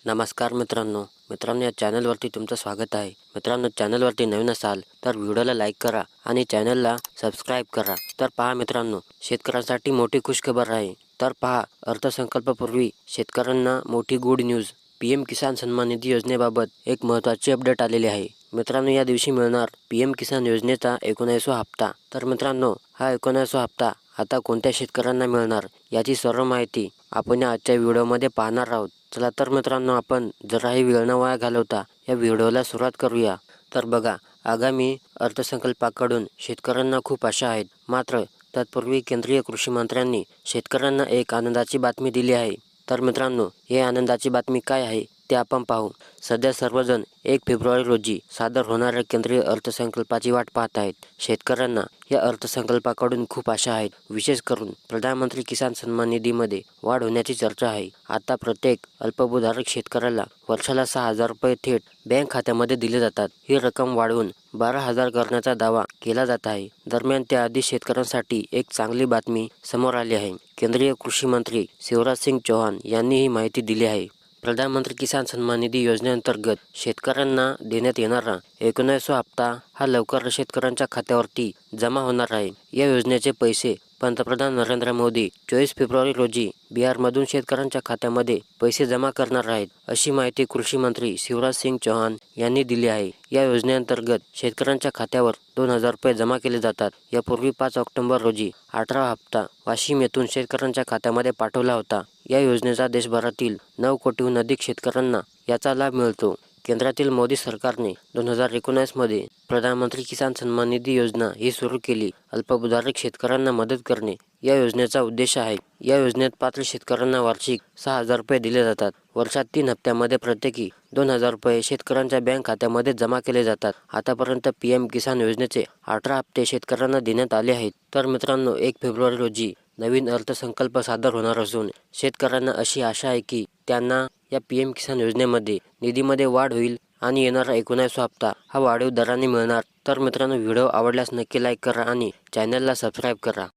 नमस्कार मित्रांनो या चॅनलवरती तुमचं स्वागत आहे। मित्रांनो चॅनलवरती नवीन असाल तर व्हिडिओला लाईक करा आणि चॅनलला सबस्क्राईब करा। तर पहा मित्रांनो, शेतकऱ्यांसाठी मोठी खुशखबर आहे। तर पहा, अर्थसंकल्पापूर्वी शेतकऱ्यांना मोठी गुड न्यूज। पीएम किसान सन्मान निधी योजनेबाबत एक महत्त्वाची अपडेट आलेली आहे। मित्रांनो, या दिवशी मिळणार पीएम किसान योजनेचा 19वा हप्ता। तर मित्रांनो, हा 19वा हप्ता आता कोणत्या शेतकऱ्यांना मिळणार याची सर्व माहिती आपण आजच्या व्हिडिओमध्ये पाहणार आहोत। चला तर मित्रांनो, आपण जराही वेळ न वाया घालवता या व्हिडिओला सुरुवात करूया। तर बघा, आगामी अर्थसंकल्पाकडून शेतकऱ्यांना खूप आशा आहेत। मात्र तत्पूर्वी केंद्रीय कृषी मंत्र्यांनी शेतकऱ्यांना एक आनंदाची बातमी दिली आहे। तर मित्रांनो, ही आनंदाची बातमी काय आहे ते आपण पाहू। सध्या सर्वजण 1 फेब्रुवारी रोजी सादर होणाऱ्या केंद्रीय अर्थसंकल्पाची वाट पाहत आहेत। शेतकऱ्यांना या अर्थसंकल्पाकडून खूप आशा आहेत। विशेष करून प्रधानमंत्री किसान सन्मान निधीमध्ये वाढ होण्याची चर्चा आहे। आता प्रत्येक अल्पभूधारक शेतकऱ्याला वर्षाला 6,000 रुपये थेट बँक खात्यामध्ये दिले जातात। ही रक्कम वाढवून 12,000 करण्याचा दावा केला जात आहे। दरम्यान त्याआधी शेतकऱ्यांसाठी एक चांगली बातमी समोर आली आहे। केंद्रीय कृषी मंत्री शिवराज सिंग चौहान यांनी ही माहिती दिली आहे। प्रधानमंत्री किसान सन्मान निधी योजनेअंतर्गत शेतकऱ्यांना देण्यात येणारा 19वा हप्ता हा लवकर शेतकऱ्यांच्या खात्यावरती जमा होणार आहे। या योजनेचे पैसे पंतप्रधान नरेंद्र मोदी 24 फेब्रुवारी रोजी बिहारमधून शेतकऱ्यांच्या खात्यामध्ये पैसे जमा करणार आहेत, अशी माहिती कृषी मंत्री शिवराज सिंग चौहान यांनी दिली आहे। या योजनेअंतर्गत शेतकऱ्यांच्या खात्यावर 2,000 रुपये जमा केले जातात। यापूर्वी 5 ऑक्टोबर रोजी 18वा हप्ता वाशिम येथून शेतकऱ्यांच्या खात्यामध्ये पाठवला होता। या योजनेचा देशभरातील 9 कोटीहून अधिक शेतकऱ्यांना याचा लाभ मिळतो। केंद्रातील मोदी सरकारने 2019 मध्ये प्रधानमंत्री किसान सन्मान निधी योजना ही सुरू केली। अल्पभूधारक शेतकऱ्यांना मदत करणे या योजनेचा उद्देश आहे। या योजनेत पात्र शेतकऱ्यांना वार्षिक 6,000 रुपये दिले जातात। वर्षात 3 हप्त्यामध्ये प्रत्येकी 2,000 रुपये शेतकऱ्यांच्या बँक खात्यामध्ये जमा केले जातात। आतापर्यंत पीएम किसान योजनेचे 18 हप्ते शेतकऱ्यांना देण्यात आले आहेत। तर मित्रांनो, 1 फेब्रुवारी रोजी नवीन अर्थसंकल्प सादर होणार असून शेतकऱ्यांना अशी आशा आहे की त्यांना या पीएम किसान योजनेमध्ये निधीमध्ये वाढ होईल आणि येणारा 19वा हप्ता हा वाढीव दराने मिळणार। तर मित्रांनो, व्हिडिओ आवडल्यास नक्की लाईक करा आणि चॅनलला सबस्क्राईब करा।